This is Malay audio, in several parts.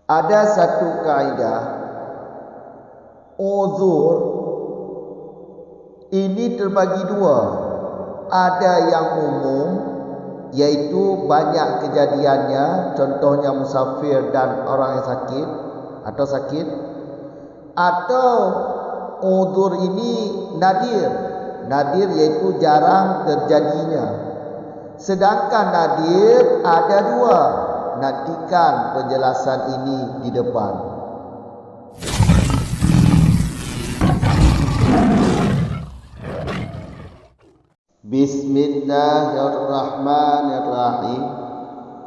Ada satu kaidah uzur ini terbagi dua. Ada yang umum, yaitu banyak kejadiannya, contohnya musafir dan orang yang sakit atau sakit. Atau uzur ini nadir. Nadir yaitu jarang terjadinya. Sedangkan nadir ada dua. Nantikan penjelasan ini di depan. Bismillahirrahmanirrahim.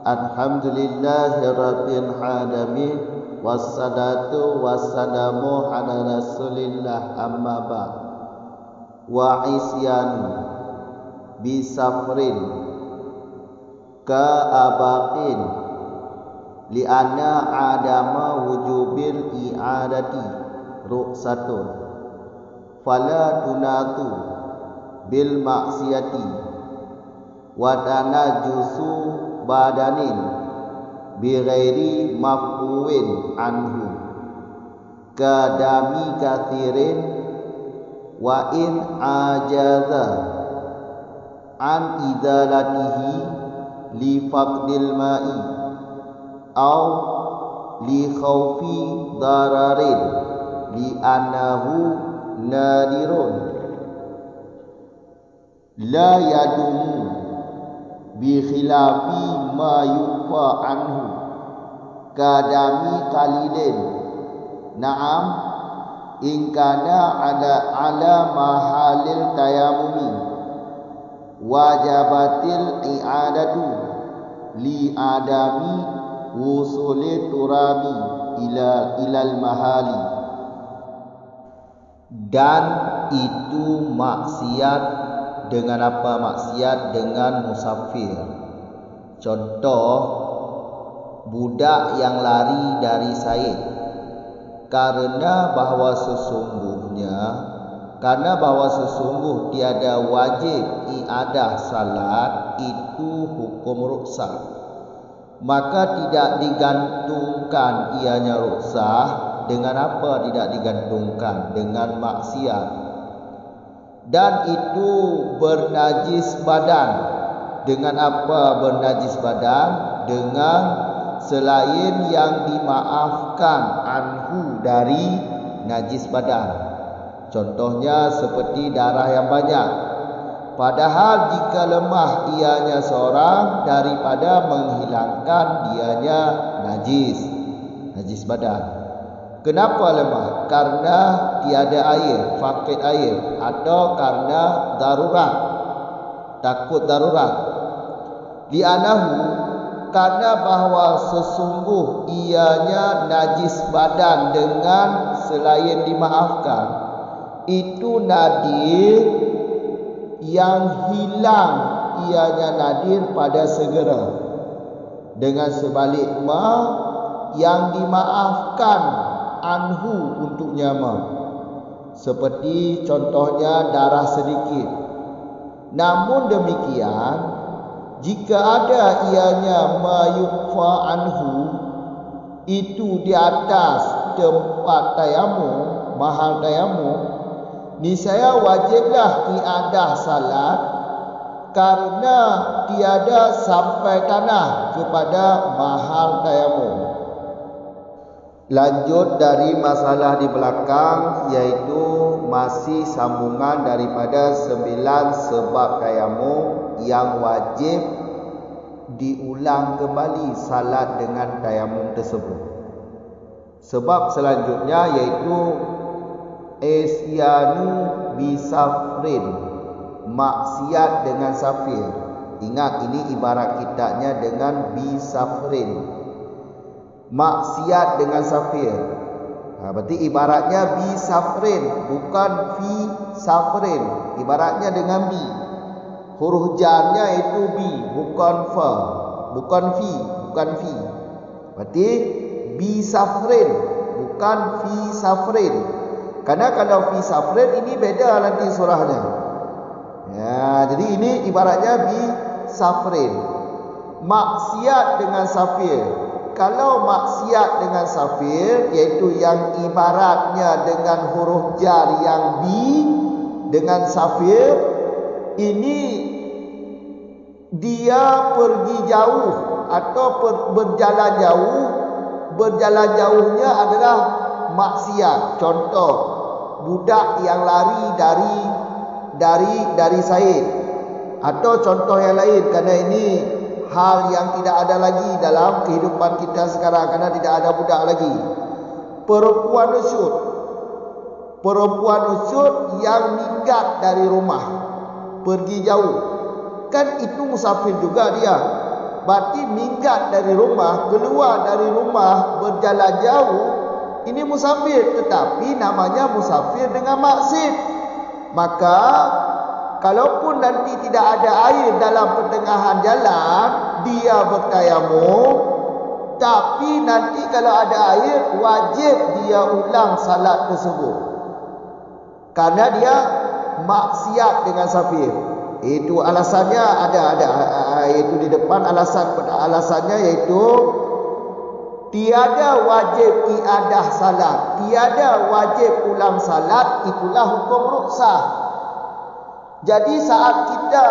Alhamdulillahirabbil alamin. Wassalatu wassalamu ala Rasulillah, amma ba'd. Wa isyanu bisafrin ka abaqin li'anna adama wujubil i'adati ru'satun fala tunatu bil maksiyati wa tanajusu badanin bi ghairi maf'uin anhu kadami kathirin wa in ajaza an idalatihi li faqdil ma'i au li khawfi dararin li annahu nadirun la yadumu bi khilafi ma yufa anhu kadami qalilin na'am in kana ala mahalil tayamumi wajabatil i'adatu li adami wusuli turabi ilal mahali. Dan itu maksiat. Dengan apa maksiat? Dengan musafir. Contoh, budak yang lari dari Said karena bahawa sesungguh tiada wajib iadah salat, itu hukum rukhsah. Maka tidak digantungkan ianya rukhsah. Dengan apa tidak digantungkan? Dengan maksiat. Dan itu bernajis badan. Dengan apa bernajis badan? Dengan selain yang dimaafkan anhu dari najis badan. Contohnya seperti darah yang banyak. Padahal jika lemah ianya seorang daripada menghilangkan dianya najis badan. Kenapa lemah? Karena tiada air, fakir air, atau karena darurat, takut darurat. Li'anahu, karena bahawa sesungguh ianya najis badan dengan selain dimaafkan, itu nadir yang hilang ianya nadir pada segera. Dengan sebaliknya yang dimaafkan anhu untuknya seperti contohnya darah sedikit. Namun demikian, jika ada ianya mayukfa anhu, itu di atas tempat tayamum, mahal tayamum, niscaya wajiblah iadah salat karena tiada sampai tanah kepada mahal tayamum. Lanjut dari masalah di belakang, yaitu masih sambungan daripada 9 sebab tayamum yang wajib diulang kembali salat dengan tayamum tersebut. Sebab selanjutnya yaitu isyanu bisafrin, maksiat dengan safir. Ingat, ini ibarat kitanya dengan bisafrin, maksiat dengan safir. Berarti ibaratnya bisafrin, bukan fi safrin. Ibaratnya dengan bi. Huruf jarnya itu bi, bukan fa, bukan fi. Berarti bisafrin, bukan fi safrin. Karena kalau fi safrin ini beda nanti surahnya. Ya, jadi ini ibaratnya bi safrin. Maksiat dengan safir. kalau maksiat dengan safir, iaitu yang ibaratnya dengan huruf jar yang bi dengan safir, ini dia pergi jauh atau berjalan jauh. Berjalan jauhnya adalah maksiat. Contoh, budak yang lari dari Said, atau contoh yang lain, kerana ini hal yang tidak ada lagi dalam kehidupan kita sekarang, kerana tidak ada budak lagi. Perempuan usyud yang minggat dari rumah, pergi jauh, kan itu musafir juga dia. Berarti minggat dari rumah, keluar dari rumah, berjalan jauh, ini musafir, tetapi namanya musafir dengan maksud. Maka kalaupun nanti tidak ada air dalam pertengahan jalan, dia bertayamum. Tapi nanti kalau ada air, wajib dia ulang salat tersebut, karena dia maksiat dengan safir. Itu alasannya ada iaitu di depan alasannya, iaitu tiada wajib iadah salat, tiada wajib ulang salat, itulah hukum rukhsah. Jadi saat kita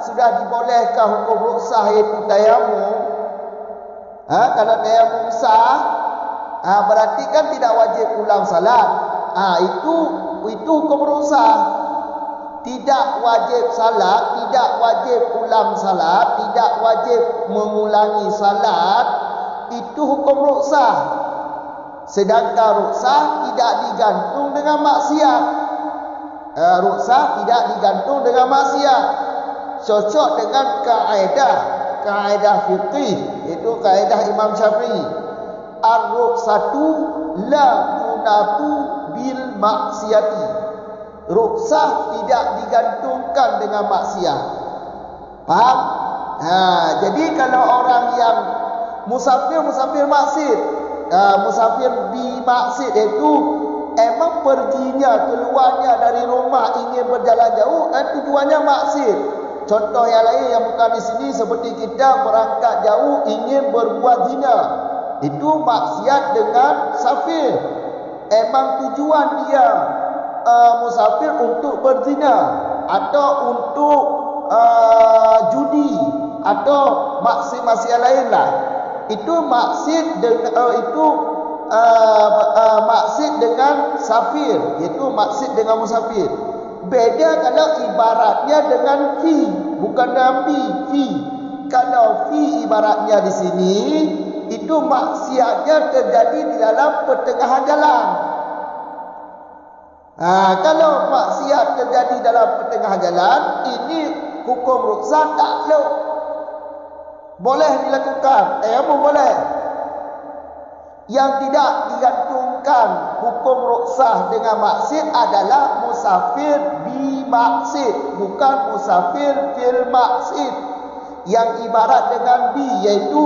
sudah dibolehkan hukum rukhsah, iaitu tayamum, kalau tayamum sah, berarti kan tidak wajib ulang salat. Itu hukum rukhsah. Tidak wajib salat, tidak wajib ulang salat, tidak wajib mengulangi salat, itu hukum rukhsah. Sedangkan rukhsah tidak digantung dengan maksiat. Rukhsah tidak digantung dengan maksiat. Cocok dengan kaedah fiqih, itu kaedah Imam Syafi'i. Ar-rukhsatu la tunatu bil maksiati. Rukhsah tidak digantungkan dengan maksiat. Faham? Jadi kalau orang yang musafir maksud, musafir bi maksud, itu emang perginya, keluarnya dari rumah ingin berjalan jauh, tujuannya maksud. Contoh yang lain yang bukan di sini, seperti kita berangkat jauh ingin berbuat zina, itu maksiat dengan safir. Emang tujuan dia musafir untuk berzina, atau untuk judi, atau maksud yang lain lah. Itu maksud dengan safir, iaitu maksud dengan musafir. Beda kalau ibaratnya dengan fi, bukan dengan fi. Kalau fi ibaratnya di sini, itu maksiatnya terjadi di dalam pertengahan jalan. Kalau maksiat terjadi dalam pertengahan jalan, ini hukum rukhsah takluk, boleh dilakukan, tayamum boleh. Yang tidak digantungkan hukum rukhsah dengan maksud adalah musafir bi maksud, bukan musafir fil maksud, yang ibarat dengan bi, iaitu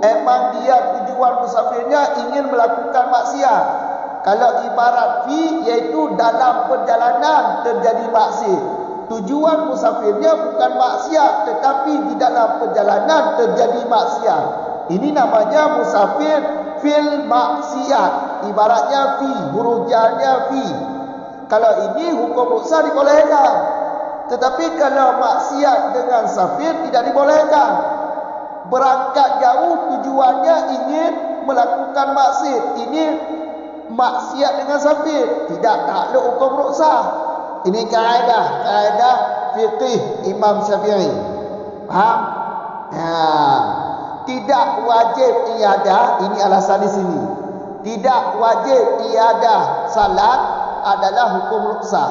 emang dia tujuan musafirnya ingin melakukan maksiat. Kalau ibarat fi, iaitu dalam perjalanan terjadi maksud. Tujuan musafirnya bukan maksiat, tetapi di dalam perjalanan terjadi maksiat. Ini namanya musafir fil maksiat. Ibaratnya fi, huruf jarnya fi. Kalau ini hukum rukhsah dibolehkan. Tetapi kalau maksiat dengan safir tidak dibolehkan. Berangkat jauh tujuannya ingin melakukan maksud, ini maksiat dengan safir, tidak takluk hukum rukhsah. Ini kaedah fiqih Imam Syafi'i. Faham? Tidak wajib iadah, ini alasan di sini. Tidak wajib iadah salat adalah hukum rukhsah.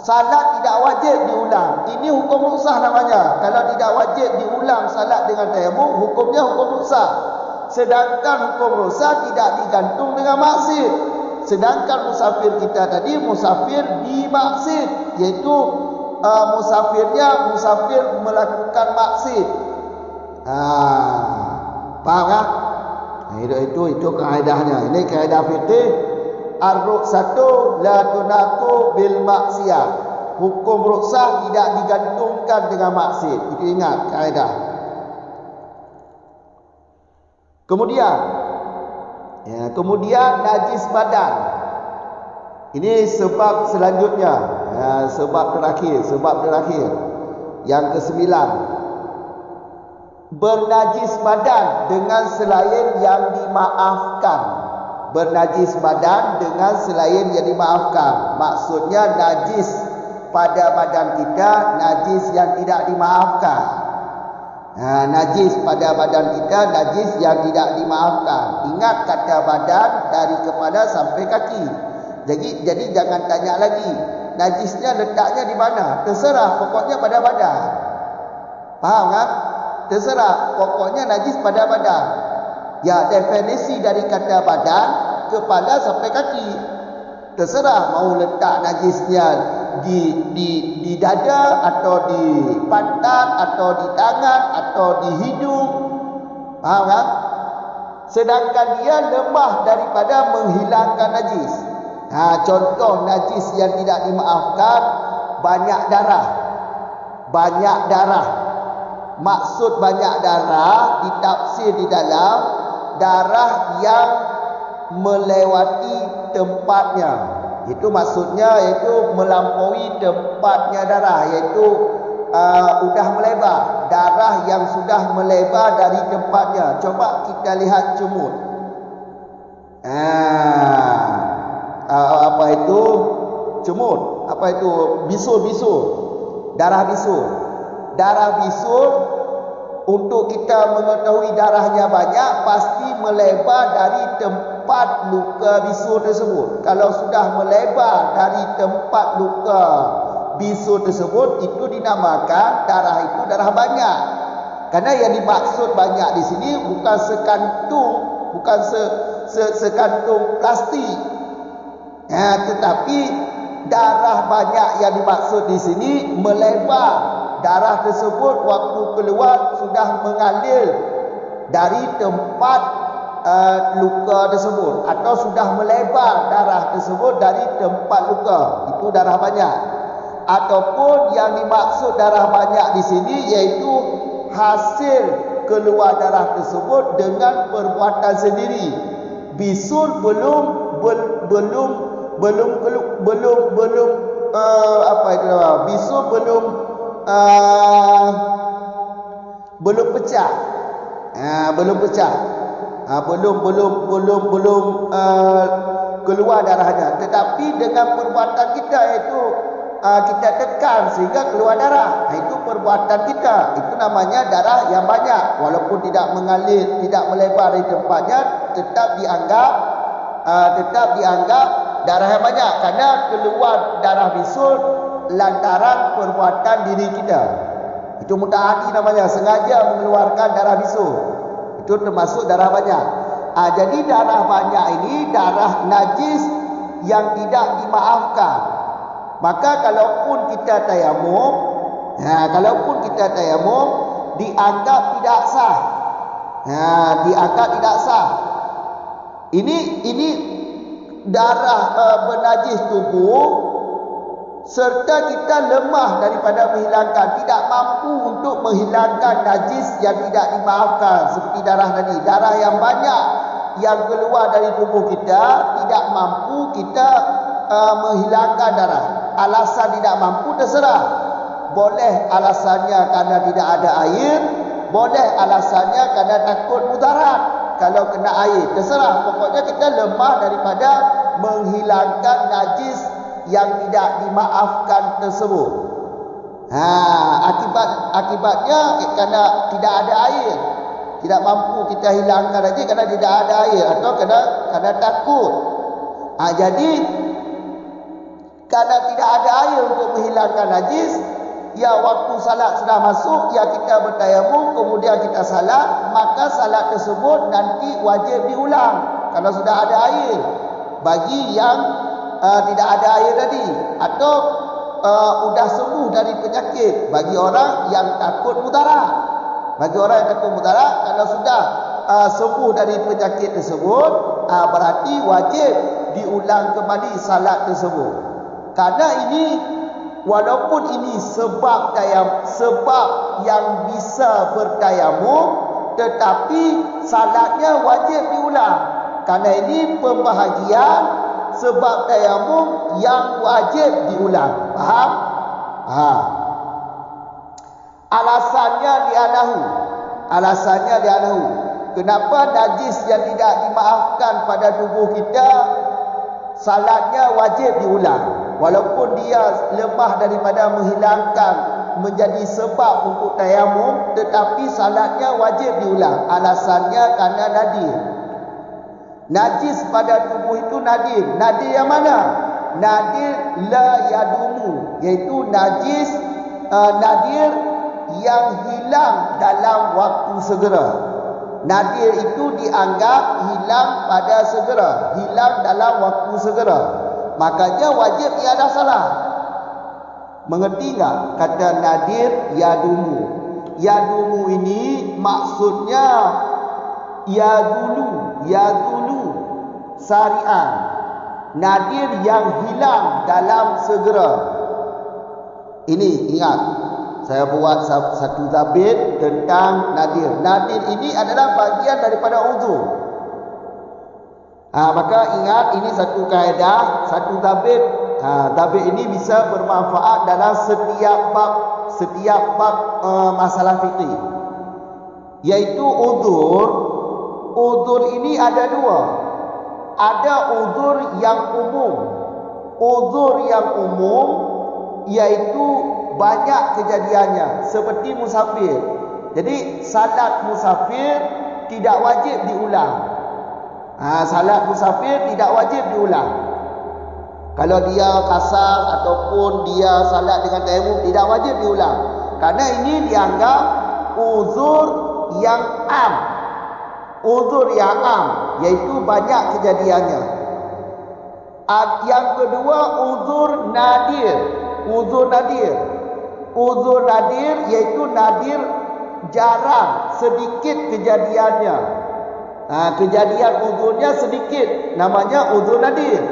Salat tidak wajib diulang, ini hukum rukhsah namanya. Kalau tidak wajib diulang salat dengan tayamum, hukumnya hukum rukhsah. Sedangkan hukum rukhsah tidak digantung dengan maksud. Sedangkan musafir kita tadi musafir bi maksud, iaitu musafirnya musafir melakukan maksud. Faham tak? Itu kaedahnya. Ini kaedah fiqih. Ar-rukhsatu la tunatu bil maksiyah. Hukum rukhsah tidak digantungkan dengan maksud. Itu ingat kaedah. Kemudian najis badan. Ini sebab selanjutnya, sebab terakhir. Yang ke-9. Bernajis badan dengan selain yang dimaafkan. Bernajis badan dengan selain yang dimaafkan. Maksudnya najis pada badan kita, najis yang tidak dimaafkan. Najis pada badan kita, najis yang tidak dimaafkan. Ingat kata badan dari kepala sampai kaki. Jadi jangan tanya lagi, najisnya letaknya di mana? Terserah, pokoknya pada badan. Faham kan? Terserah, pokoknya najis pada badan. Ya, definisi dari kata badan, kepala sampai kaki. Terserah mau letak najisnya di dada atau di pantat atau di tangan atau di hidung. Faham kan? Sedangkan dia lemah daripada menghilangkan najis. Contoh najis yang tidak dimaafkan, banyak darah. Maksud banyak darah ditafsir di dalam darah yang melewati tempatnya. Itu maksudnya iaitu melampaui tempatnya darah, iaitu sudah melebar. Darah yang sudah melebar dari tempatnya. Coba kita lihat cemut. Apa itu cemut? Apa itu bisul? Darah bisul, untuk kita mengetahui darahnya banyak, pasti melebar dari tempat luka bisul tersebut. Kalau sudah melebar dari tempat luka bisul tersebut, itu dinamakan darah itu darah banyak. Karena yang dimaksud banyak di sini bukan sekantung plastik. Tetapi darah banyak yang dimaksud di sini melebar. Darah tersebut waktu keluar sudah mengalir dari tempat luka tersebut, atau sudah melebar darah tersebut dari tempat luka. Itu darah banyak. Ataupun yang dimaksud darah banyak di sini yaitu hasil keluar darah tersebut dengan perbuatan sendiri. Bisul belum bisul belum pecah. Keluar darahnya. Tetapi dengan perbuatan kita, iaitu kita tekan sehingga keluar darah, itu perbuatan kita. Itu namanya darah yang banyak. Walaupun tidak mengalir, tidak melebar di tempatnya, tetap dianggap darah yang banyak. Karena keluar darah bisul lantaran perbuatan diri kita. Itu mutaaddi namanya, sengaja mengeluarkan darah bisul. Itu termasuk darah banyak. Jadi darah banyak ini darah najis yang tidak dimaafkan. Maka kalaupun kita tayamum, dianggap tidak sah. Ini darah bernajis tubuh, serta kita lemah daripada menghilangkan, tidak mampu untuk menghilangkan najis yang tidak dimaafkan, seperti darah tadi. Darah yang banyak yang keluar dari tubuh kita, tidak mampu kita menghilangkan darah. Alasan tidak mampu terserah. Boleh alasannya karena tidak ada air, boleh alasannya karena takut mudarat kalau kena air. Terserah, pokoknya kita lemah daripada menghilangkan najis yang tidak dimaafkan tersebut. Akibatnya karena tidak ada air, tidak mampu kita hilangkan najis karena tidak ada air, atau karena takut. Jadi karena tidak ada air untuk menghilangkan najis, ya waktu salat sudah masuk, ya kita bertayamum, kemudian kita salat, maka salat tersebut nanti wajib diulang kalau sudah ada air. Bagi yang tidak ada air tadi, atau sudah sembuh dari penyakit, bagi orang yang takut mudarat. Kalau sudah sembuh dari penyakit tersebut, berarti wajib diulang kembali salat tersebut. Karena ini, walaupun ini sebab yang bisa bertayamum, tetapi salatnya wajib diulang. Karena ini pembahagian sebab tayamum yang wajib diulang. Faham? Alasannya li'anahu. Kenapa najis yang tidak dimaafkan pada tubuh kita salatnya wajib diulang, walaupun dia lemah daripada menghilangkan menjadi sebab untuk tayamum, tetapi salatnya wajib diulang. Alasannya karena nadir. Najis pada tubuh itu nadir. Nadir yang mana? Nadir la yadumu, iaitu nadir yang hilang dalam waktu segera. Nadir itu dianggap hilang pada segera, hilang dalam waktu segera. Makanya wajib iadah salat. Mengerti tak kata nadir yadumu? Yadumu ini maksudnya yadulu syari'an. Nadir yang hilang dalam segera. Ini ingat, saya buat satu tabir tentang nadir. Nadir ini adalah bagian daripada uzur. Maka ingat, ini satu kaedah, satu tabir. Tabir ini bisa bermanfaat dalam setiap bab masalah fikih. Yaitu uzur. Uzur ini ada dua. Ada uzur yang umum. Uzur yang umum yaitu banyak kejadiannya, seperti musafir. Jadi salat musafir tidak wajib diulang. Salat musafir tidak wajib diulang. Kalau dia kasar ataupun dia salat dengan tayamum, tidak wajib diulang. Karena ini dianggap uzur yang am. Uzur yang am, yaitu banyak kejadiannya. Yang kedua, uzur nadir. Uzur nadir iaitu nadir jarang, sedikit kejadiannya. Kejadian uzurnya sedikit, namanya uzur nadir.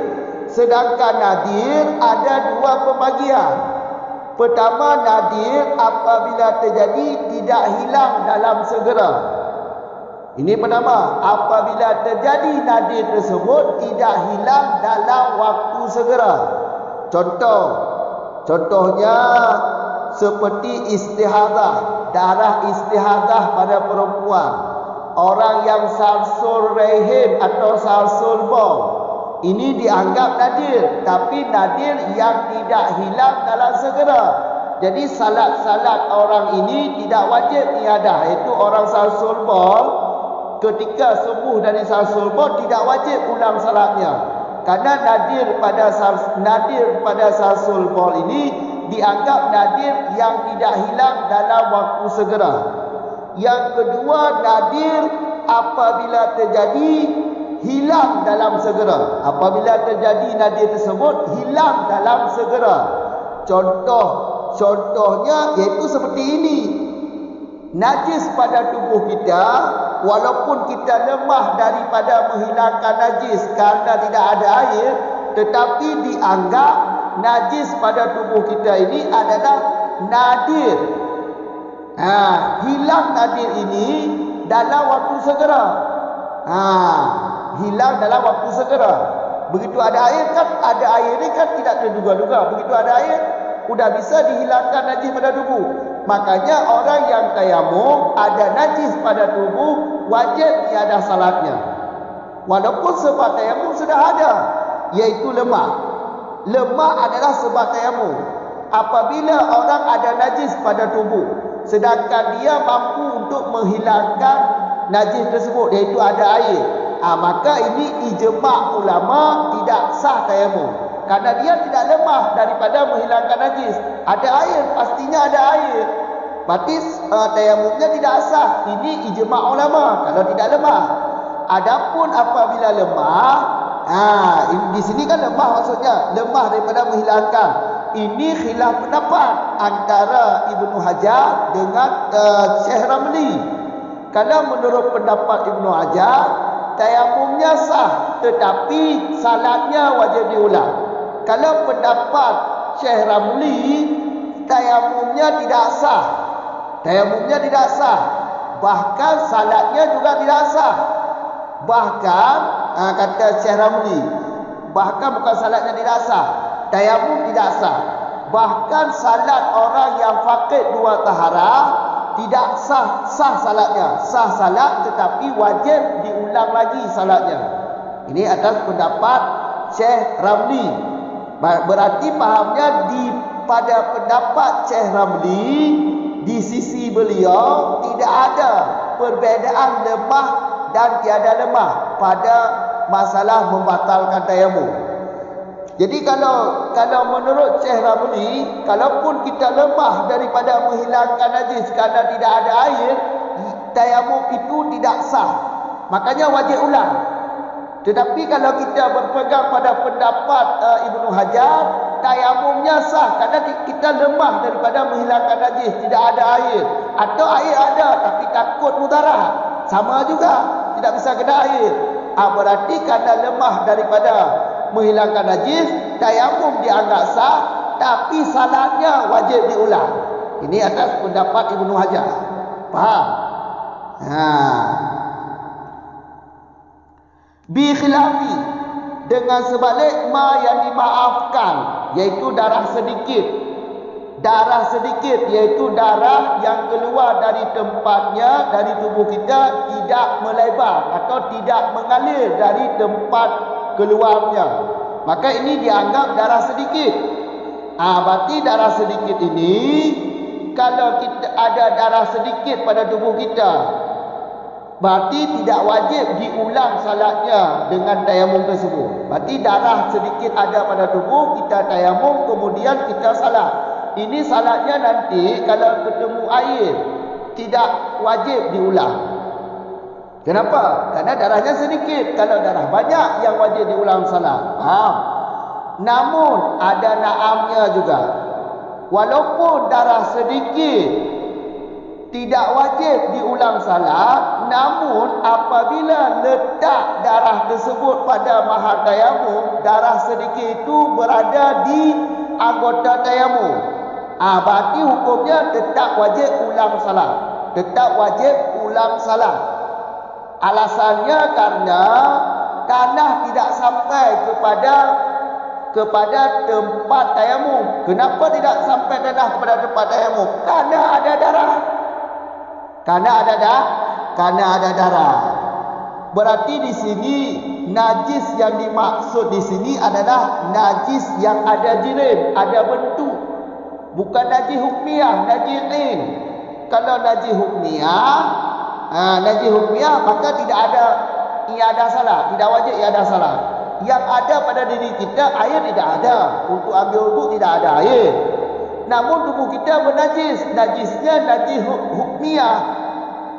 Sedangkan nadir ada dua pembagian. Pertama, nadir apabila terjadi tidak hilang dalam segera. Ini pertama, apabila terjadi nadir tersebut tidak hilang dalam waktu segera. Contohnya seperti istihadah, darah istihadah pada perempuan, orang yang salsul rahim atau salsul bol. Ini dianggap nadir, tapi nadir yang tidak hilang dalam segera. Jadi salat-salat orang ini tidak wajib iadah, iaitu orang salsul bol ketika sembuh dari salsul bol tidak wajib ulang salatnya. Karena nadir pada salsul bol ini dianggap nadir yang tidak hilang dalam waktu segera. Yang kedua, nadir apabila terjadi hilang dalam segera. Apabila terjadi nadir tersebut hilang dalam segera. Contohnya iaitu seperti ini. Najis pada tubuh kita, walaupun kita lemah daripada menghilangkan najis karena tidak ada air, tetapi dianggap najis pada tubuh kita ini adalah nadir. Hilang nadir ini dalam waktu segera. Hilang dalam waktu segera. Begitu ada air kan, ada air ini kan tidak terduga-duga. Begitu ada air, sudah bisa dihilangkan najis pada tubuh. Makanya orang yang tayamum ada najis pada tubuh wajib iadah salatnya. Walaupun sebab tayamum sudah ada, yaitu lemah. Lemah adalah sebab tayamum. Apabila orang ada najis pada tubuh, sedangkan dia mampu untuk menghilangkan najis tersebut, yaitu ada air, maka ini ijma' ulama tidak sah tayamum. Karena dia tidak lemah daripada menghilangkan najis. Ada air, pastinya ada air. Berarti tayamumnya tidak sah. Ini ijma' ulama kalau tidak lemah. Adapun apabila lemah, di sini kan lemah maksudnya, lemah daripada menghilangkan. Ini khilaf pendapat antara Ibnu Hajar dengan Syekh Ramli. Kalau menurut pendapat Ibnu Hajar, tayamumnya sah, tetapi salatnya wajib diulang. Kalau pendapat Syekh Ramli, tayamumnya tidak sah. bahkan salatnya juga tidak sah. Bahkan kata Syekh Ramli, bahkan bukan salatnya tidak sah, tayamum tidak sah. Bahkan salat orang yang faqid dua taharah tidak sah salatnya. Sah salat tetapi wajib diulang lagi salatnya. Ini atas pendapat Syekh Ramli. Berarti fahamnya pada pendapat Syekh Ramli, di sisi beliau tidak ada perbezaan lemah dan tiada lemah pada masalah membatalkan tayamum. Jadi kalau menurut Syekh Ramli, kalaupun kita lemah daripada menghilangkan najis kerana tidak ada air, tayamum itu tidak sah. Makanya wajib ulang. Tetapi kalau kita berpegang pada pendapat Ibnu Hajar, tayamumnya sah kerana kita lemah daripada menghilangkan najis, tidak ada air. Atau air ada tapi takut mudarat, sama juga, tidak bisa kena air. Berarti kerana lemah daripada menghilangkan najis, tayamum dianggap sah, tapi salatnya wajib diulang. Ini atas pendapat Ibnu Hajar. Faham? Bi khilafi, dengan sebalik ma yang dimaafkan, iaitu darah sedikit. Darah sedikit iaitu darah yang keluar dari tempatnya, dari tubuh kita, tidak melebar atau tidak mengalir dari tempat keluarnya. Maka ini dianggap darah sedikit. Berarti darah sedikit ini, kalau kita ada darah sedikit pada tubuh kita, berarti tidak wajib diulang salatnya dengan tayamum tersebut. Berarti darah sedikit ada pada tubuh, kita tayamum, kemudian kita salat. Ini salatnya nanti kalau ketemu air, tidak wajib diulang. Kenapa? Karena darahnya sedikit. Kalau darah banyak, yang wajib diulang salat. Faham? Namun ada naamnya juga. Walaupun darah sedikit, tidak wajib diulang salat, namun apabila letak darah tersebut pada mahal tayamum, darah sedikit itu berada di anggota tayamum, berarti hukumnya tetap wajib ulang salat. Tetap wajib ulang salat. Alasannya karena tanah tidak sampai kepada tempat tayamum. Kenapa tidak sampai tanah kepada tempat tayamum? Karena ada darah. Karena ada darah. Berarti di sini najis yang dimaksud di sini adalah najis yang ada jirim, ada bentuk. Bukan najis hukmiyah, najis ain. Kalau najis hukmiyah maka tidak ada iadah salat, tidak wajib iadah salat. Yang ada pada diri kita air tidak ada. Untuk ambil wudu tidak ada air. Namun tubuh kita bernajis, najisnya najis hukmiyah.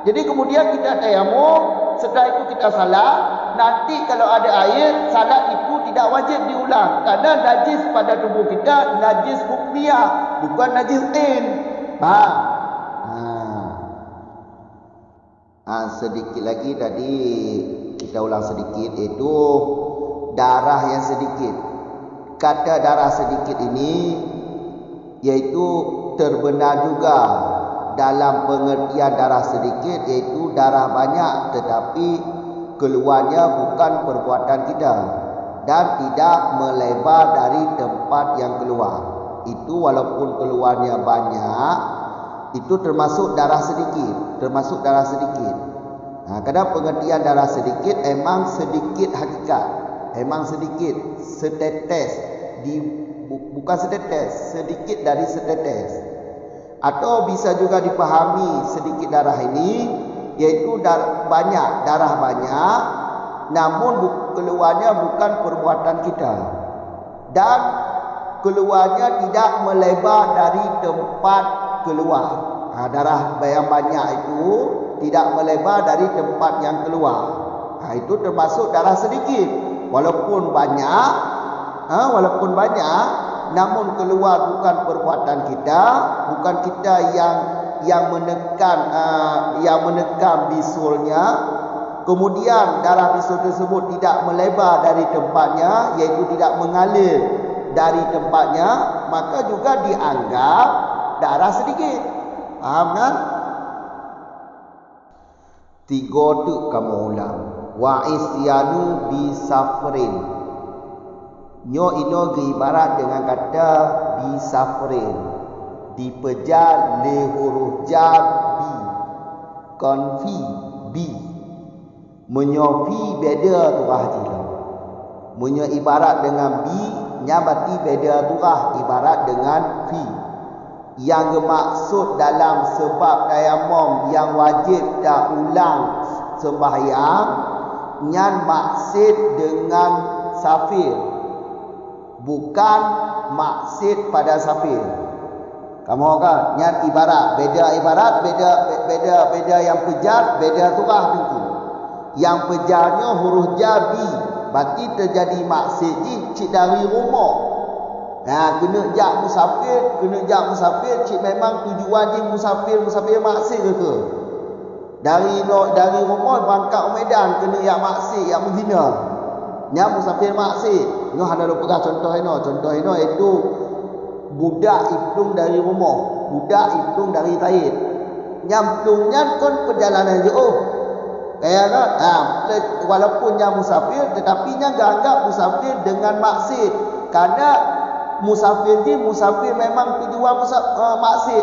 Jadi kemudian kita tayamum, setelah itu kita salat. Nanti kalau ada air, salat itu tidak wajib diulang. Karena najis pada tubuh kita najis hukmiyah, bukan najis ain. Sedikit lagi tadi kita ulang sedikit, iaitu darah yang sedikit. Kata darah sedikit ini iaitu terbenar juga dalam pengertian darah sedikit, iaitu darah banyak tetapi keluarnya bukan perbuatan kita dan tidak melebar dari tempat yang keluar. Itu walaupun keluarnya banyak, itu termasuk darah sedikit, Kadang pengertian darah sedikit emang sedikit hakikat, emang sedikit, setetes, bukan setetes, sedikit dari setetes. Atau bisa juga dipahami sedikit darah ini yaitu darah banyak, namun keluarnya bukan perbuatan kita dan keluarnya tidak melebar dari tempat keluar. Darah yang banyak itu tidak melebar dari tempat yang keluar. Itu termasuk darah sedikit. Walaupun banyak, namun keluar bukan perbuatan kita, bukan kita yang menekan bisulnya. Kemudian darah bisul tersebut tidak melebar dari tempatnya, iaitu tidak mengalir dari tempatnya, maka juga dianggap darah sedikit. Paham kan? Tiga tu kamu ulang. Wa isyanu bisafrin. Nyo ino ibarat dengan kata bisafrin. Dipejar le huruf jar bi. Konfi bi. Menyo fi beda turah jila. Menyo ibarat dengan bi, nyabati beda turah ibarat dengan fi. Yang bermaksud dalam sebab tayamum yang wajib dah ulang sembahyang, nyan maksud dengan safir, bukan maksud pada safir. Kamu kan nyan ibarat beda yang pejar beda turah tentu. Yang pejarnya huruf jabi, berarti terjadi maksud cik dari rumah. Nah, kena jak musafir, cik memang tujuan je musafir maksud ke? Dari rumah berangkat ke Medan kena yang maksud yang berzina. Nya musafir maksud. Noh ada pegah contoh itu budak iplung dari rumah, budak iplung dari taid. Nyamplungnya kon perjalanan jauh. Kayak kan? Walaupun yang musafir tetapi nya anggap musafir dengan maksud. Karena musafir memang tujuan maksud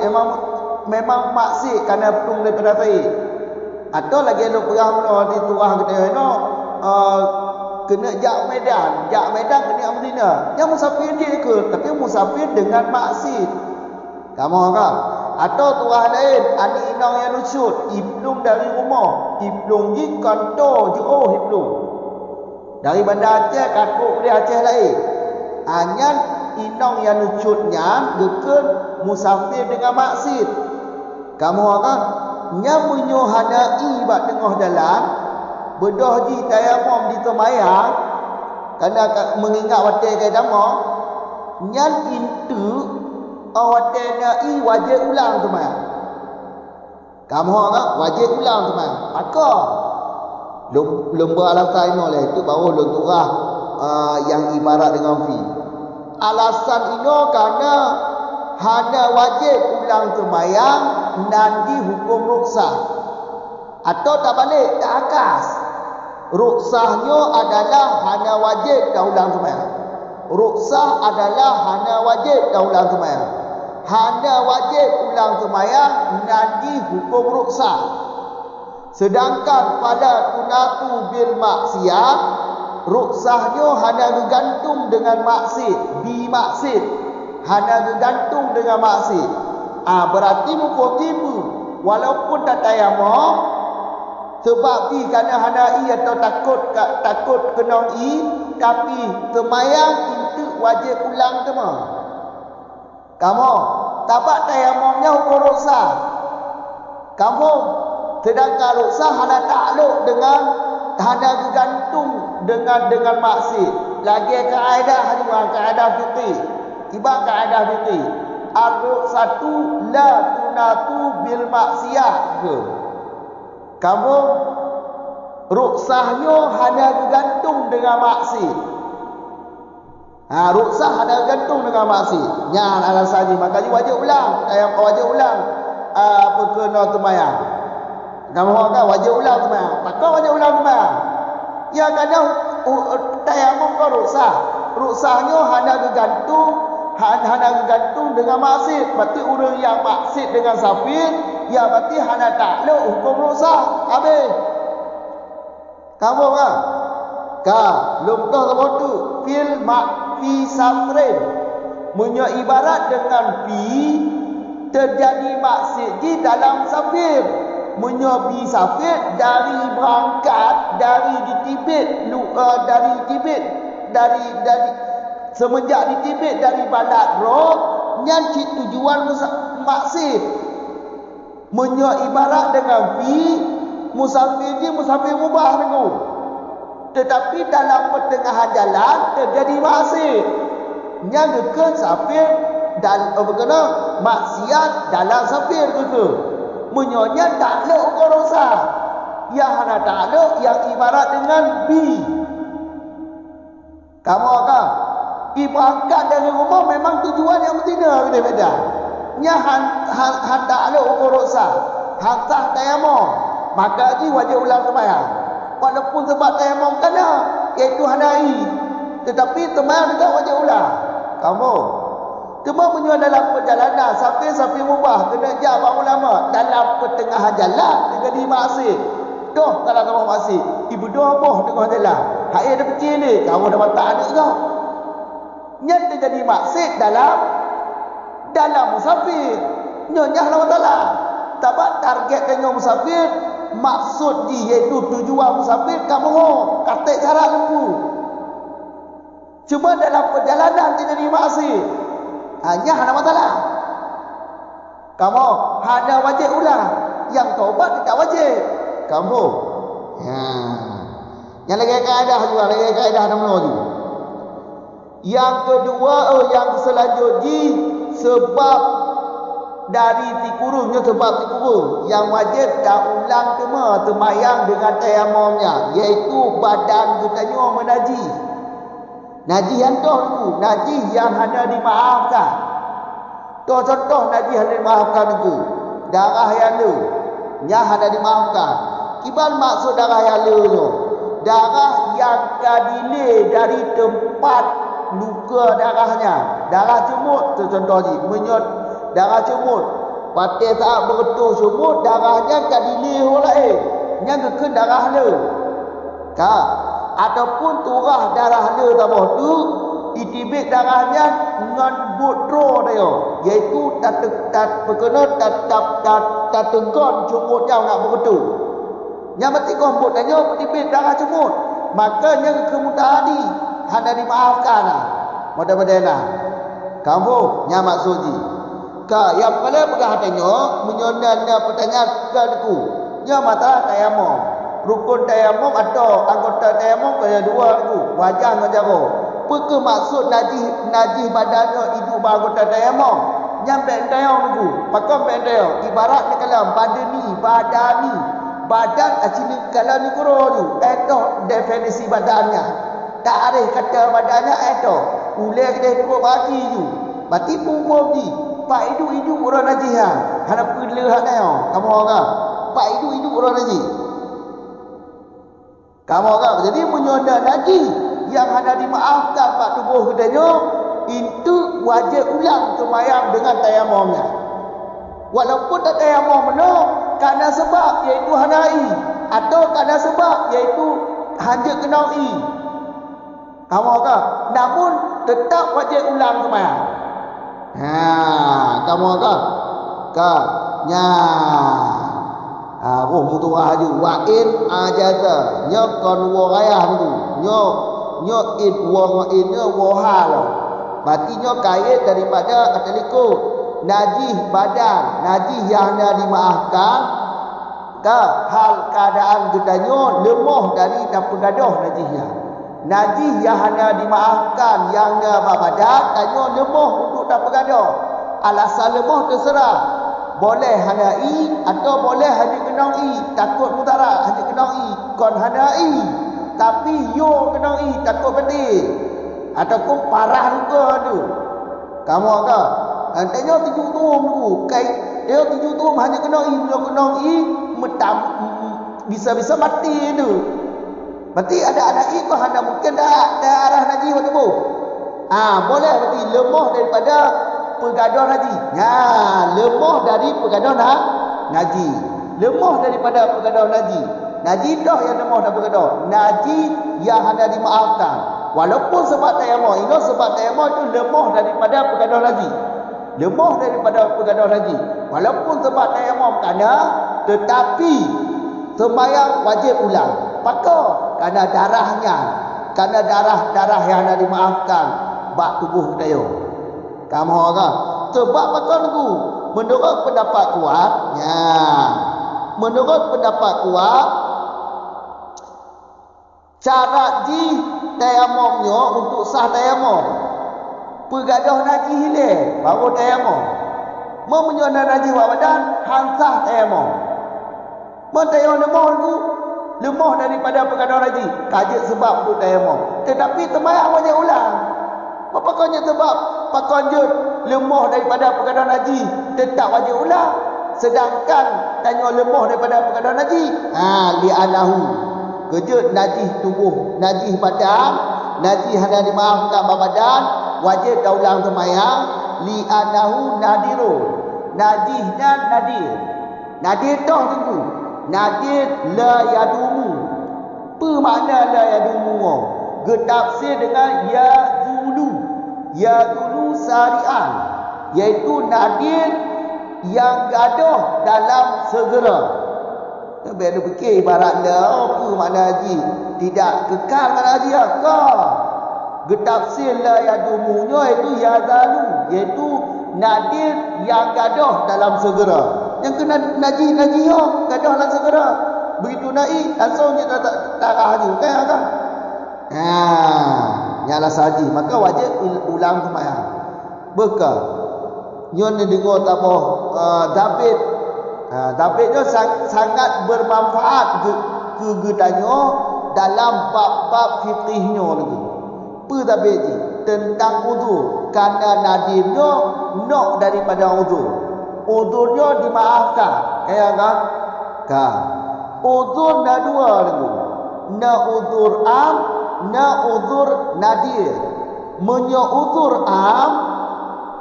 memang maksud kerana pelung daripada taid. Atau lagi ada perang di turah kita kena jak Medan kena Madinah. Yang musafir dia ke, tapi musafir dengan maksud. Kamu kan? Atau turah lain, ani inang yang nusyut, iplung dari rumah, iplung ji kantor jauh iplung. Dari Bandar Aceh katuk dia Aceh lain. Hanya inang yang nusyutnya geken musafir dengan maksud. Kamu kan? Nya menyohanai bak tengah jalan bedah di tayamum di temayang kerana mengingat watai ke dama nyan itu watai nai wajib ulang temayang. Kamu kan wajib ulang temayang. Maka lomba alasan ino lah itu baru lonturah yang ibarat dengan fi. Alasan ino kerana hanya wajib ulang temayang nanti hukum ruksah. Atau tak balik tak akas. Ruksahnya adalah hanya wajib dah ulang temayang. Ruksah adalah hanya wajib dah ulang temayang. Hanya wajib ulang temayang nanti hukum ruksah. Sedangkan pada tunatu bil maksiat, ruksahnya hanya bergantung dengan maksud, bi maksud. Hanya bergantung dengan maksud. Berarti mukul tipu. Walaupun tak tayamum, sebab di kerana hana i atau takut kena i, tapi temayang itu wajib ulang tema. Kamu tapak tayamumnya hukum ruksah. Kamu sedangkan ruksah hana takluk dengan hana bergantung dengan maksud. Lagi kaedah juga kaedah fiqih. Tiba kaedah fiqih. Ar-ruksatu la tunatu bil maksiyah ke. Kamu ruksahnya hanya bergantung dengan maksud. Ruksah hanya bergantung dengan maksud. Nya alasan ni makanya wajib ulang. Wajib ulang apa kena temayang. Kamu kan wajib ulang temayang. Takkan wajib ulang temayang. Ya kadang tayamum ke ruksah. Ruksahnya hanya bergantung dengan maksud. Berarti orang yang maksud dengan safir, ya berarti hanya takluk hukum ruksah. Habis. Kamu kan? Lumkah kamu tu fi safrin. Punya ibarat dengan fi terjadi maksud di dalam safir. Menyobi safir dari berangkat dari ditibit dari semenjak ditibit dari Balat Roh nyanci tujuan maksud. Menyo ibarat dengan fi musafir di musafir mubah dengu. Tetapi dalam pertengahan jalan terjadi maksud. Yang dekat safir dan berkena maksiat dalam safir itu. Menyonya takluk hukum ruksah. Yang hana takluk yang ibarat dengan bi. Kamu kan? Berangkat dari rumah memang tujuan yang betina beda-beda. Nya han takluk hukum ruksah. Hantah tayamum. maka haji wajib ulang sembahyang. Walaupun sebab tayamum kena, iaitu hanai, tetapi sembahyang juga wajib ulang. Kamu cuma menyuai dalam perjalanan sapi mubah kena jawab ulama dalam pertengahan jalan dengan dimaksud. Doh kalau kamu maksud, ibu doh apa tengah jalan. Hak ada kecil ni, kamu dah mata anak kau. Nya jadi maksud dalam musafir. Nyonya Allah Taala. Sebab target dengan musafir, maksud dia iaitu tujuan musafir kamu kata cara lembu. Cuma dalam perjalanan dia jadi maksud. Hanya ada masalah. Kamu ada wajib ulang. Yang taubat tidak wajib. Kamu. Yang lagi kaedah juga, lagi kaedah nombor tu. Yang kedua, yang selanjutnya sebab dari tikurungnya sebab tikurung yang wajib dah ulang temayang dengan tayamumnya, iaitu badan kitanya menajis. Najis yang tu, najis yang hanya dimaafkan. Contoh najis yang dimaafkan itu, darah yang lu, yang hanya dimaafkan. Kibal maksud darah yang lu tu, darah yang kadile dari tempat luka darahnya, darah cumut tu contoh ni, menyot darah cumut. Pada saat beretus cumut, darahnya kadile orang lain, yang kekun darah lu. Ataupun turah darah dia tambah tu itibik darahnya dengan butro dia, iaitu tatenggon cumutnya nak begitu. Yang berarti komput dia itibik darah cumut, makanya kemudahani hanya dimaafkan lah. Mudah-mudahan kamu yang maksud ni. Yang paling pegang hatinya menyondan pertanyaan ku. Yang masalah tayamum. Rukun tayamum atau anggota tayamum kaya dua tu, wajah dengan jaro. Apa maksud najis badannya hidup anggota tayamum? Nyampe tayamum tu, pakam tayamum. Ibarat ni kalau badan sini kalau ni kuro tu, itu definisi badannya. Tak ada kata badannya itu. Ulai kita hidup bagi tu. Berarti punggung ni, pak hidup orang najis hang. Hana pula hak tayamum. Kamu orang. Pak hidup orang najis. Kamu kan jadi menyonda najis yang hanya dimaafkan pada tubuh kitanya, itu wajib ulang sembahyang dengan tayamumnya. Walaupun tak tayamum kerana sebab iaitu hanai atau kerana sebab iaitu hanya kenai. Kamu kan namun tetap wajib ulang sembahyang. Kamu kan nya mutuah haju wa'in ajaza nyokon warayah tu nyok in nya wahal. Berarti nyok kait daripada kataliko najis badan, najis yang dah dimaafkan hal keadaan kitanya lemah dari pegadah najisnya. Najis yang hanya dimaafkan yang dah badan tanya lemah untuk tak pegadah. Alasan lemah terserah. Boleh hanai atau boleh hanya kenai, takut mudarat hanya kenai, kon hanai tapi yo kenai takut mati ataupun parah luka tu. Kamu apa? Nantinya 7 tahun tu, kai dia 7 tahun hanya kenai, yo kenai metam bisa mati tu. Berarti ada anak kau hanya mungkin dah arah najis waktu tu. Boleh berarti lemah daripada pegadah haji. Lemah dari pegadah haji. Lemah daripada pegadah haji. Haji dah yang lemah daripada pegadah. Haji yang hanya dimaafkan. Walaupun sebab tayamum, ini sebab tayamum itu lemah daripada pegadah haji. Lemah daripada pegadah haji. Walaupun sebab tayamum tetapi sembahyang wajib ulang. Pakar kerana darahnya, kerana darah yang hanya dimaafkan bak tubuh kita. Kamu orang sebab pakar tu menurut pendapat kuat, menurut pendapat kuat syarat ji tayamumnya untuk sah tayamum pegadah najis hilang baru tayamum. Mau menyona najis badan hansah tayamum. Mau tayamum lemah daripada pegadah najis kajik sebab untuk tayamum. Tetapi sembahyang wajib ulang. Apa kau sebab pakonjut lemah daripada pegadah najis tetap wajib ulang. sedangkan tanya lemah daripada perkataan najis. Li'anahu, kerja najis tubuh, najis badan, najis hendak dimaafkan badan, wajib daulang sembahyang. Li'anahu nadirun, najisnya nadir. Nadir dah tunggu. Nadir la yadumu. Apa makna la yadumu? Getafsir dengan yazulu. Yazulu sari'an, iaitu nadir yang gaduh dalam segera. Tapi ada fikir ibaratnya apa makna haji? Tidak kekal makna haji ke? Getafsir la yadumunya itu yazalu, iaitu nadir yang gaduh dalam segera. Yang kena najis gaduh dalam segera. Begitu naik langsung dia tak haji kan? Nyalah sahaji, maka wajib ulang sembahyang. Bekal nyon dengar tak apa David. Davidnya sangat bermanfaat ke tanya dalam bab-bab fiqihnya lagi. Apa David ni? Tentang uzur. Kerana nadirnya nak daripada uzur. Uzurnya dimaafkan. Kan? Uzur dah dua lagi. Na uzur am, na uzur nadir. Menyo uzur am,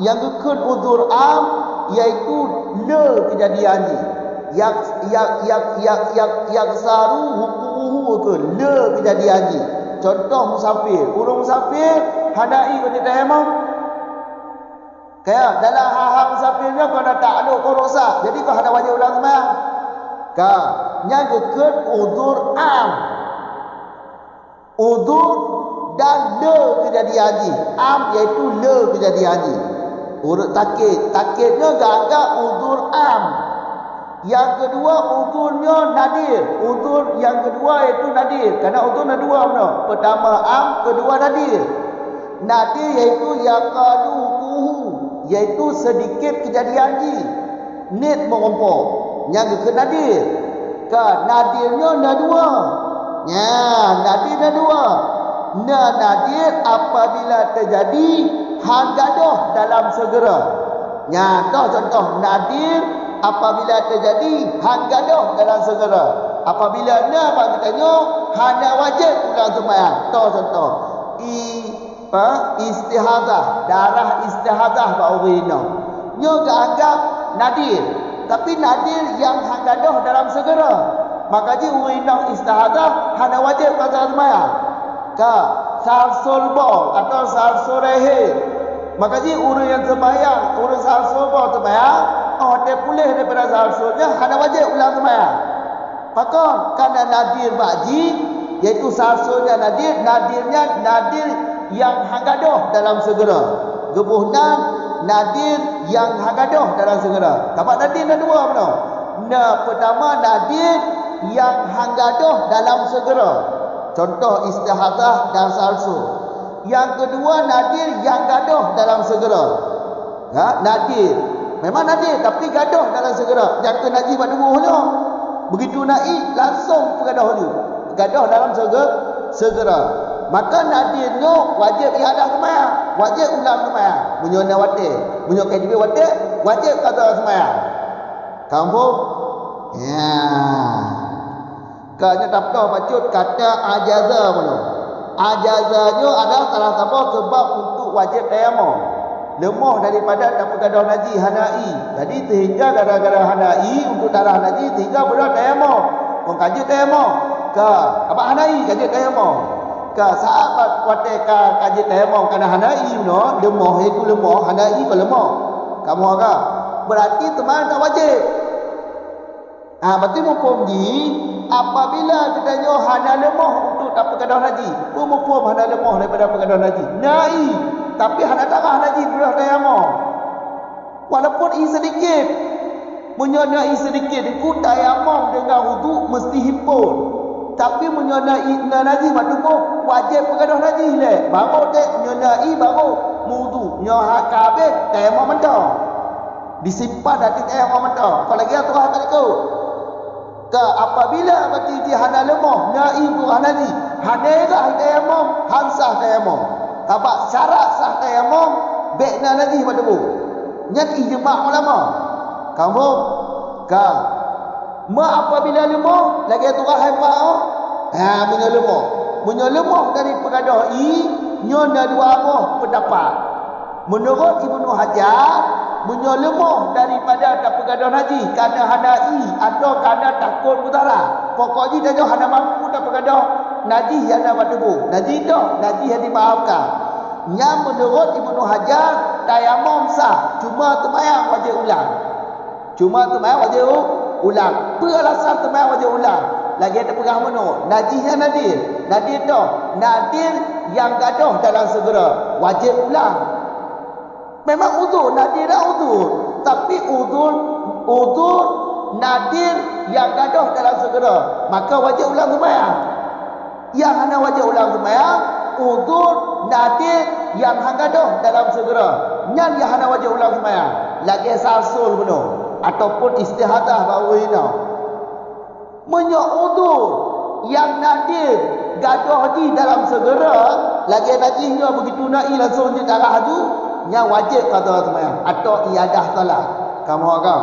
yang kekun uzur am, iaitu le kejadian ni. Yang saru hukumu ke le kejadian ni. Contoh musafir, urang musafir hadai ko tidak emang. Kayak dalam hal musafirnya kau dah tak ada kau rosak. Jadi kau ada wajib ulang sembahyang. Ka, yang kekun uzur am. Uzur dan le kejadian ni. Am iaitu le kejadian ni. Urut takitnya gagak uzur am. Yang kedua uzurnya nadir. Uzur yang kedua itu nadir. Kerana uzur ada dua benda. Pertama am, kedua nadir. Nadir iaitu yaqaluhu, iaitu sedikit kejadian ni. Nit mengompok. Yang ke nadir. Nadirnya ada dua. Nadir ada dua. Nadir apabila terjadi hang gaduh dalam segera. Contoh nadir apabila terjadi hang gaduh dalam segera. Apabila bagi tanya hanya wajib ulang sembahyang. Contoh istihadah, darah istihadah bau rina. Nyo anggap nadir, tapi nadir yang hang gaduh dalam segera. Maka ji urina istihadah hanya wajib ulang sembahyang. Salsul bol atau salsul rehe. Maka ji urut yang sembahyang, urut salsul bol sembahyang, dia pulih daripada salsulnya, hanya wajib ulang sembahyang. Maka kerana nadir baji, iaitu salsulnya nadir, nadirnya nadir yang hagadoh dalam segera. Gebuhnan nadir yang hagadoh dalam segera. Tapak nadir ada dua benda. Pertama nadir yang hagadoh dalam segera. Contoh istihadah dan salsul. Yang kedua nadir yang gaduh dalam segera. Nadir. Memang nadir tapi gaduh dalam segera. Yang ke najis pada tubuhnya. Begitu naik langsung pergaduh dia. Gaduh dalam segera. Maka nadirnya wajib iadah sembahyang. Wajib ulang sembahyang. Menyona wate. Menyona KDB wate. Wajib qada sembahyang. Kamu? Kerana tak tahu bacut kata ajaza mana. Ajazanya adalah salah satu sebab untuk wajib tayamum. Lemah daripada dapat gadah najis hanai. Jadi sehingga gara-gara hanai untuk darah najis sehingga berat tayamum. Mengkaji tayamum. Apa hanai kaji tayamum. Sahabat wateka kaji tayamum kerana hanai no, lemah itu lemah, hanai ko lemah. Kamu agak berarti teman tak wajib. Berarti mumpung ni apabila katanya hana lemah untuk dapat gadah haji, mumpung hana lemah daripada gadah haji. Nai, tapi hana darah haji boleh tayamum. Walaupun sedikit, menyonai sedikit, ikut tayamum dengan wudu mesti himpun. Tapi menyonai haji maknanya wajib gadah haji le. Baru dek menyonai baru wudu. Nyoha kabeh tayamum mentah. Disimpan hati tayamum mentah. Kalau lagi aturan tak ikut. Apabila berarti dia hana lemah, naib tu hanadi, hanailah tayamum, hansah tayamum. Tapak syarat sah tayamum, baikna lagi pada bu. Nyat ijma' ulama. Kamu Ka. Apabila lemah, lagi tu rahai pak. Punya lemah. Punya lemah dari pengadah nyonya dua apa pendapat. Menurut Ibnu Hajar, punya lemah daripada pengadah haji kerana hanai atau kerana takut mutara. Pokoknya dia hana mampu dah pengadah najis yang nak tubuh. Najis dah, najis yang dimaafkan. Yang menurut Ibnu Hajar, tayamum sah, cuma temayang wajib ulang. Cuma temayang wajib ulang. Alasan temayang wajib ulang. Lagi ada pegang mana? Najisnya nadir. Nadir dah. Nadir yang gaduh dalam segera. Wajib ulang. Memang uzur. Nadir dah uzur. Tapi uzur nadir yang gaduh dalam segera. Maka wajib ulang temayang. Yang hanya wajib ulang temayang. Uzur nadir yang gaduh dalam segera. Yang hanya wajib ulang temayang. Lagi sasul benar. Ataupun istihadah bahawa ini. Menyudur yang nadir gaduh di dalam segera lagi najisnya begitu naik langsung di darah tu yang wajib kata semayang atau iadah salah kamu agak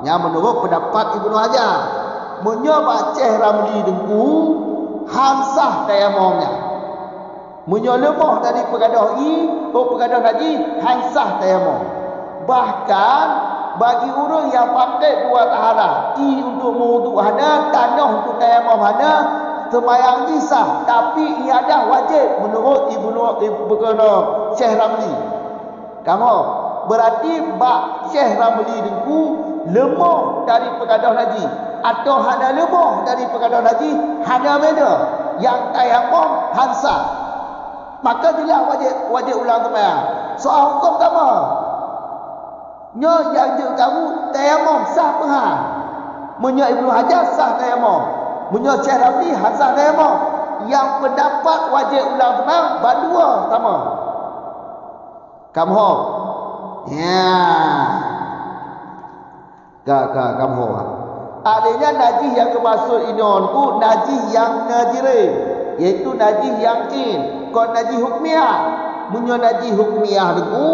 yang menurut pendapat Ibnu Hajar menyebab Ceh Ramli dengku hansah tayamumnya menyolemah dari pengadah pengadah haji hansah tayamum bahkan bagi orang yang pakai dua taharah untuk mewuduk hana tanah untuk tayamum hana semayang sah tapi iadah wajib menurut Ibnu Syekh Ramli kamu berarti bak Syekh Ramli dengku lemah dari pengadah haji atau hana lemah dari pengadah haji hana beda yang tayamum hansah maka dia wajib ulang semayang soal hukum sama yang kamu tayamum sah paham. Munya Ibnu Hajar sah tayamum. Munya Syekh Ramli sah tayamum. Yang pendapat wajib ulang semayang berdua sama. Kamu ya. Kamu. Adanya najis yang kemasuk inon ku najis yang najire, iaitu najis yang in. Kau najis hukmiyah. Munya najis hukmiyah tu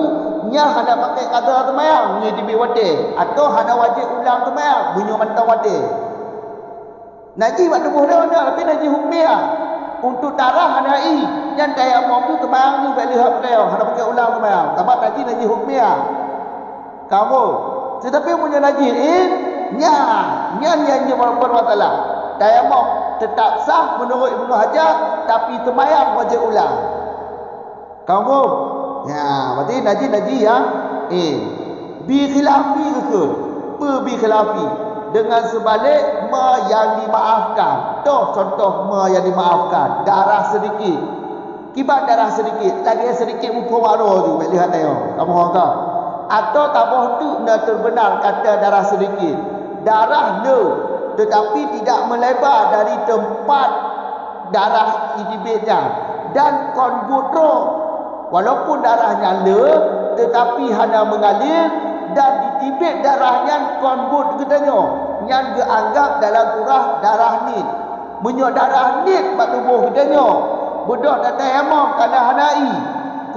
nya hana pakai kata temayang nya dibi wade atau hana wajib ulang temayang bunyo mantau wade najis mak tubuh dah tapi najis hukmiyah untuk darah hana yang tayamum tu temayang tu balik hak dia hana pakai ulang temayang sebab najis hukmiyah kamu tetapi punya najis nya yang bermasalah tayamum tetap sah menurut Ibnu Hajar tapi temayang wajib ulang kamu ya, berarti najis yang bi khilafi betul. Bi khilafi dengan sebalik ma yang dimaafkan. Contoh ma yang dimaafkan, darah sedikit. Kibat darah sedikit, lagi sedikit muka maro tu, lihat tengok. Kamu tahu? Atau tabah tu nak terbenar kata darah sedikit. Darah le tetapi tidak melebar dari tempat darah idibitnya dan konbutro walaupun darahnya le tetapi hanya mengalir dan ditibik darahnya konbut katanya yang dianggap dalam turah darah nit menyok darah nit bak tubuh katanya budak dah tayamum kerana hanai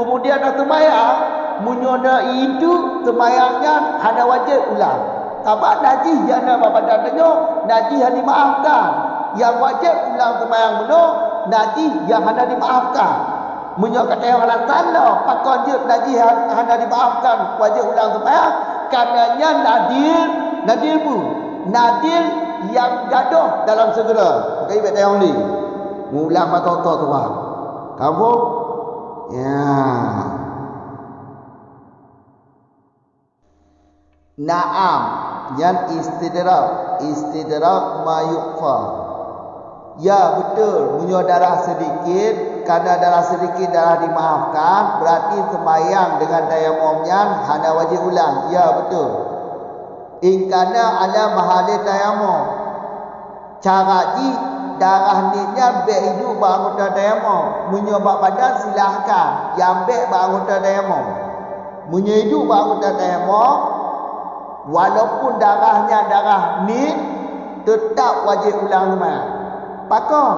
kemudian dah temayang menyok itu temayangnya hanya wajib ulang sebab najis yang nak badan katanya najis yang dimaafkan yang wajib ulang temayang benar najis yang hanya dimaafkan menyok kata yang alasan lah pakon dia najis hanya dimaafkan wajib ulang sembahyang karenanya nadir yang gaduh dalam segera pakai ibadah yang ni mulang mata-mata tu faham kamu ya na'am yang istidrak ma yuqfa ya betul punya darah sedikit kerana darah sedikit darah dimaafkan berarti sembahyang dengan tayamumnya hanya wajib ulang ya betul in kana ala mahali tayamum cara di darah nitnya baik hidup anggota tayamum menyebab badan silahkan yang baik anggota tayamum hidup anggota tayamum walaupun darahnya darah nit tetap wajib ulang sembahyang pakon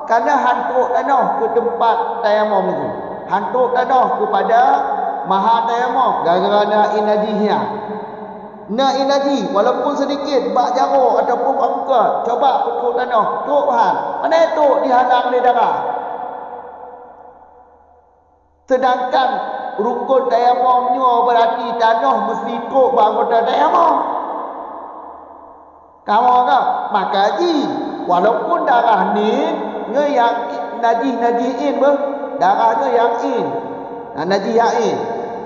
kerana hantuk tanah ke tempat tayamum itu hantuk tanah kepada maha tayamum gara-gara najisnya Nak inaji walaupun sedikit bak jaruk ataupun bak muka, coba petuk tanah, tuk bahan. Mana itu dihalang di darah. Sedangkan rukun tayamumnya berarti tanah mesti tuk bak anggota tayamum. Kamu kan maka haji walaupun darah ni yang najis-najiin ber, darahnya yang in. Najis yang in.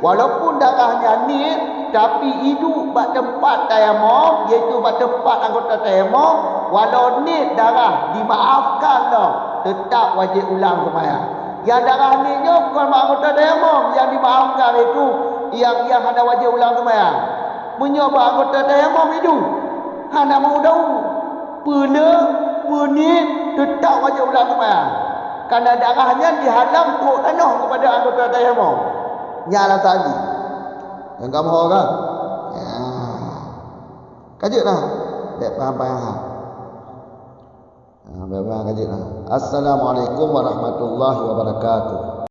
Walaupun darahnya ni tapi hidup bak tempat tayamum, iaitu bak tempat anggota tayamum, walau ni darah dimaafkan dah, tetap wajib ulang sembahyang. Yang darah ni nya bukan bak anggota tayamum, yang dimaafkan itu yang ada wajib ulang sembahyang. Menyobak anggota tayamum hidup. Hana mau tahu. Pena, penit, tetap wajib ulang sembahyang. Karena darahnya dihalang tuk tanah kepada anggota tayamum. Nyala tadi. Yang kamu orang. Ya. Kajutlah. Dek faham-faham. Memang kajutlah. Assalamualaikum warahmatullahi wabarakatuh.